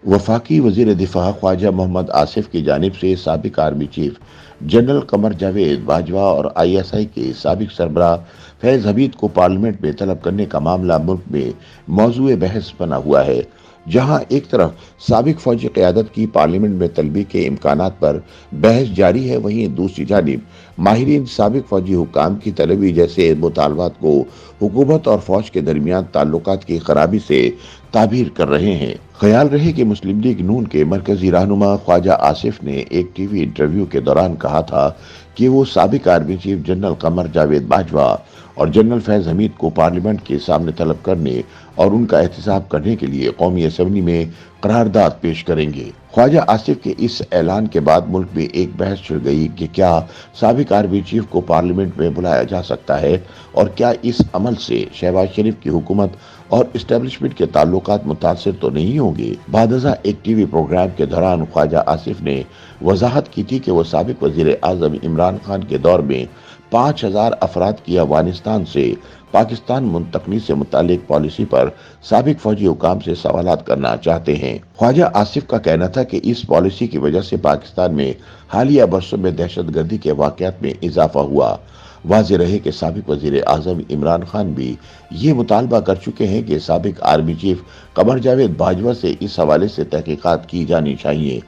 वफाकी वजीर दिफा ख्वाजा मोहम्मद आसिफ की जानिब से साबिक army chief general Qamar Javed Bajwa और ISI के साबिक सरबराह फैज हमीद को पार्लियामेंट में तलब करने का मामला मुल्क में मौजूए बहस बना हुआ है। जहां एक तरफ साबिक फौजी क़यादत की पार्लियामेंट में तलबी के इम्कानात पर बहस जारी है, वहीं दूसरी जानिब माहिरीन साबिक फौजी हुक्काम की तलबी जैसे मुतालबात को हुकूमत और फौज के दरमियान ताल्लुकात की खराबी से ताबीर कर रहे हैं। ख्याल रहे कि मुस्लिम लीग नून के मरकजी रहनुमा ख्वाजा आसिफ ने एक टीवी इंटरव्यू के दौरान कहा था कि वो साबिक army chief general Qamar Javed Bajwa और जनरल फैज हमीद को पार्लियामेंट के सामने तलब करने और उनका एहतसाब करने के लिए कौमी असम्बली में करारदाद पेश करेंगे। ख्वाजा आसिफ के इस ऐलान के बाद मुल्क में एक बहस छिड़ गई कि क्या साबिक आर्मी चीफ को पार्लियामेंट में बुलाया जा सकता है और क्या इस अमल से शहबाज शरीफ की हुकूमत और इस्टेब्लिशमेंट के ताल्लुकात मुतासिर तो नहीं होंगे। बादजा एक टीवी प्रोग्राम के दौरान ख्वाजा आसिफ ने वजाहत की थी कि वो साबिक वजीर आजम इमरान खान के दौर में 5,000 अफराद की अफगानिस्तान से पाकिस्तान मुंतकली से मुतालिक पॉलिसी पर साबिक फौजी हुकाम से सवालात करना चाहते हैं। ख्वाजा आसिफ का कहना था कि इस पॉलिसी की वजह से पाकिस्तान में हालिया बरसों में दहशतगर्दी के वाक़यात में इजाफा हुआ। वाज़ेह रहे कि साबिक वजीर आजम इमरान खान भी ये मुतालबा कर चुके हैं कि साबिक आर्मी चीफ कमर जावेद बाजवा से इस हवाले से तहकीकात की जानी चाहिए।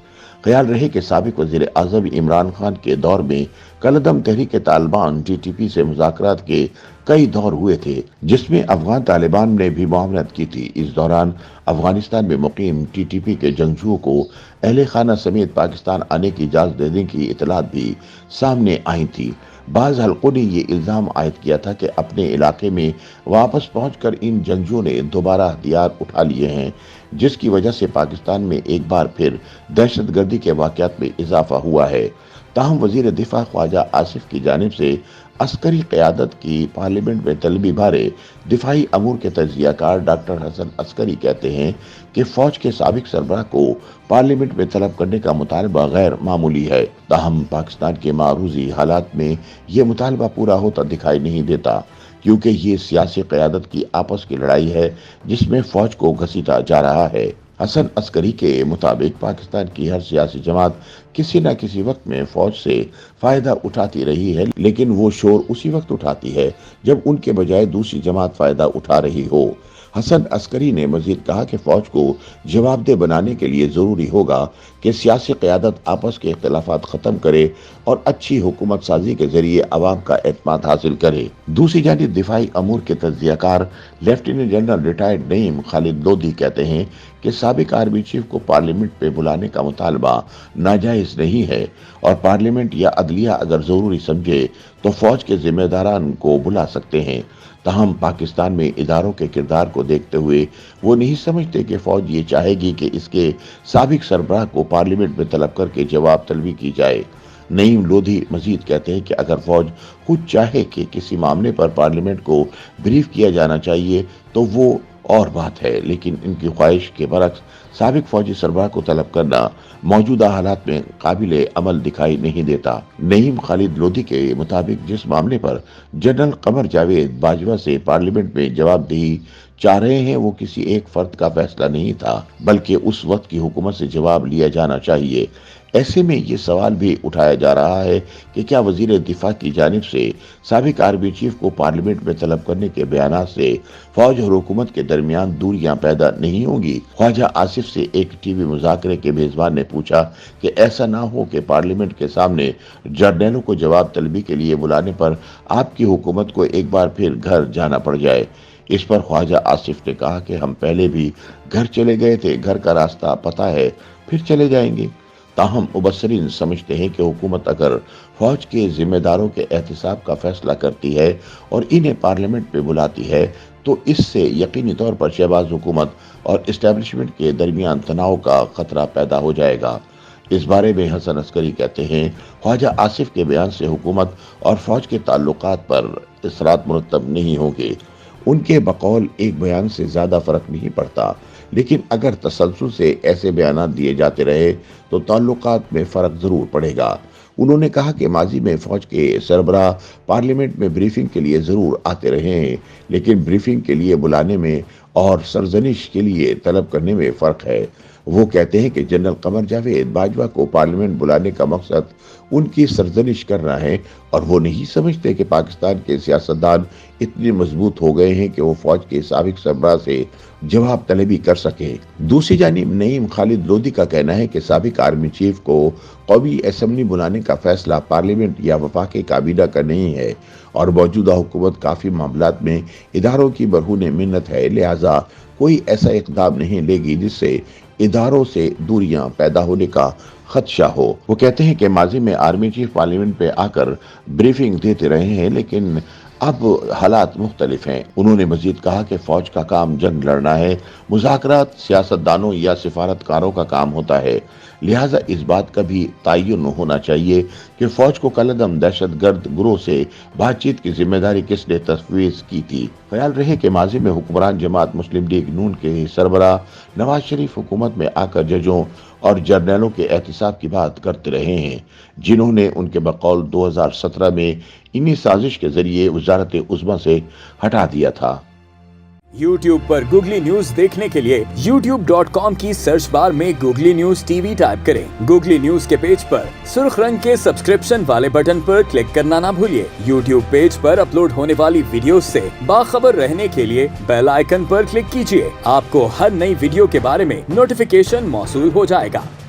ख्याल रहे कि साबिक वजीर आजम इमरान खान के दौर में कलदम तहरीक तालिबान TTP से मुज़ाकरात के कई दौर हुए थे, जिसमें अफगान तालिबान ने भी मुआवनत की थी। इस दौरान अफगानिस्तान में मुकीम TTP के जंगजुओं को अहले खाना समेत पाकिस्तान आने की इजाज़त देने की इतलात भी सामने आई थी। बाज़ हल्कों ने ये इल्ज़ाम आयद किया था कि अपने इलाके में वापस पहुंचकर इन जंगजुओं ने दोबारा हथियार उठा लिए हैं, जिसकी वजह से पाकिस्तान में एक बार फिर दहशतगर्दी के वाक़यात में इजाफा हुआ है। ताहम वजीर दिफा ख्वाजा आसिफ की जानिब से अस्करी क़यादत की पार्लियामेंट में तलबी बारे दिफाई अमूर के तज्ज़ियाकार डॉक्टर हसन अस्करी कहते हैं कि फौज के साबिक सरबराह को पार्लियामेंट में तलब करने का मुतालबा गैर मामूली है। ताहम पाकिस्तान के मारूजी हालात में ये मुतालबा पूरा होता दिखाई नहीं देता, क्योंकि ये सियासी क़यादत की आपस की लड़ाई है जिसमें फौज को घसीटा जा रहा है। हसन अस्करी के मुताबिक पाकिस्तान की हर सियासी जमात किसी न किसी वक्त में फौज से फायदा उठाती रही है, लेकिन वो शोर उसी वक्त उठाती है जब उनके बजाय दूसरी जमात फायदा उठा रही हो। हसन अस्करी ने मजीद कहा कि फौज को जवाबदेह बनाने के लिए जरूरी होगा कि सियासी क़यादत आपस के इख्तिलाफात खत्म करे और अच्छी हुकूमत साजी के जरिए अवाम का एतमाद हासिल करे। दूसरी जानिब दिफाई अमूर के तज्ज़ियाकार lieutenant general retired Naeem Khalid Lodhi कहते हैं कि साबिक आर्मी चीफ को पार्लियामेंट पे बुलाने का मुतालबा नाजायज नहीं है और पार्लियामेंट या अदलिया अगर जरूरी समझे तो फौज के जिम्मेदारान को बुला सकते हैं। ताहम पाकिस्तान में इदारों के किरदार को देखते हुए वो नहीं समझते कि फौज ये चाहेगी कि इसके साबिक सरबराह को पार्लियामेंट में तलब करके जवाब तलबी की जाए। नईम लोधी मजीद कहते हैं कि अगर फौज खुद चाहे कि किसी मामले पर पार्लियामेंट को ब्रीफ किया जाना चाहिए तो वो और बात है, लेकिन इनकी ख्वाहिश के बरक्स साबिक फौजी सरबराह को तलब करना मौजूदा हालात में काबिले अमल दिखाई नहीं देता। नईम खालिद लोधी के मुताबिक जिस मामले पर जनरल कमर जावेद बाजवा से पार्लियामेंट में जवाबदेही चाह रहे हैं वो किसी एक फर्द का फैसला नहीं था, बल्कि उस वक्त की हुकूमत से जवाब लिया जाना चाहिए। ऐसे में ये सवाल भी उठाया जा रहा है कि क्या वजीर दिफा की जानिब से साबिक आर्मी चीफ को पार्लियामेंट में तलब करने के बयान से फौज और हुकूमत के दरमियान दूरियां पैदा नहीं होंगी। ख्वाजा आसिफ से एक टीवी मुज़ाकरे के मेजबान ने पूछा कि ऐसा ना हो कि पार्लियामेंट के सामने जर्नैलों को जवाब तलबी के लिए बुलाने पर आपकी हुकूमत को एक बार फिर घर जाना पड़ जाए। इस पर ख्वाजा आसिफ ने कहा कि हम पहले भी घर चले गए थे, घर का रास्ता पता है, फिर चले जाएंगे। ताहम मुबस्सरीन समझते हैं कि हुकूमत अगर फौज के जिम्मेदारों के एहतसाब का फैसला करती है और इन्हें पार्लियामेंट में बुलाती है तो इससे यकीनी तौर पर शहबाज हुकूमत और इस्टेब्लिशमेंट के दरमियान तनाव का खतरा पैदा हो जाएगा। इस बारे में हसन अस्करी कहते हैं ख्वाजा आसिफ के बयान से हुकूमत और फौज के ताल्लुकात पर असरात मुरतब नहीं होंगे। उनके बकौल एक बयान से ज्यादा फर्क नहीं पड़ता, लेकिन अगर तसलसल से ऐसे बयान दिए जाते रहे तो ताल्लुकात में फर्क जरूर पड़ेगा। उन्होंने कहा कि माजी में फौज के सरबराह पार्लियामेंट में ब्रीफिंग के लिए जरूर आते रहे हैं, लेकिन ब्रीफिंग के लिए बुलाने में और सरजनिश के लिए तलब करने में फर्क है। वो कहते हैं कि जनरल कमर जावेद बाजवा को पार्लियामेंट बुलाने का मकसद उनकी सरजनिश करना है और वो नहीं समझते कि पाकिस्तान के सियासतदान इतने मजबूत हो गए हैं कि वो फौज के साबिक सरबराह से जवाब तलबी कर सके। दूसरी जानिब नईम खालिद लोधी का कहना है कि साबिक आर्मी चीफ को कौमी असेंबली बुलाने का फैसला पार्लियामेंट या वफाकी काबीना का नहीं है और मौजूदा हुकूमत काफी मामलात में इदारों की बरहूने मिन्नत है, लिहाजा कोई ऐसा इक़दाम नहीं लेगी जिससे इदारों से दूरियां पैदा होने का खदशा हो। वो कहते हैं कि माजी में आर्मी चीफ पार्लियामेंट पे आकर ब्रीफिंग देते रहे हैं, लेकिन अब हालात मुख्तलिफ हैं। उन्होंने मजीद कहा कि फौज का काम जंग लड़ना है, मुज़ाकरात सियासतदानों या सिफारतकारों का काम होता है, लिहाजा इस बात का भी तयन होना चाहिए कि फौज को कलदम दहशतगर्द ग्रोह से बातचीत की जिम्मेदारी किसने तफवीज़ की थी। ख्याल रहे कि माजी में हुक्मरान जमात मुस्लिम लीग नून के सरबराह नवाज शरीफ हुकूमत में आकर जजों और जर्नलों के एहतिसाब की बात करते रहे हैं, जिन्होंने उनके बकौल 2017 में इन्हीं साजिश के जरिए वजारत उज़्मा से हटा दिया था। YouTube पर गूगली न्यूज देखने के लिए youtube.com की सर्च बार में गूगली न्यूज टीवी टाइप करें। गूगली न्यूज के पेज पर सुर्ख रंग के सब्सक्रिप्शन वाले बटन पर क्लिक करना ना भूलिए। YouTube पेज पर अपलोड होने वाली वीडियोस से बाखबर रहने के लिए बेल आइकन पर क्लिक कीजिए। आपको हर नई वीडियो के बारे में नोटिफिकेशन मौसूल हो जाएगा।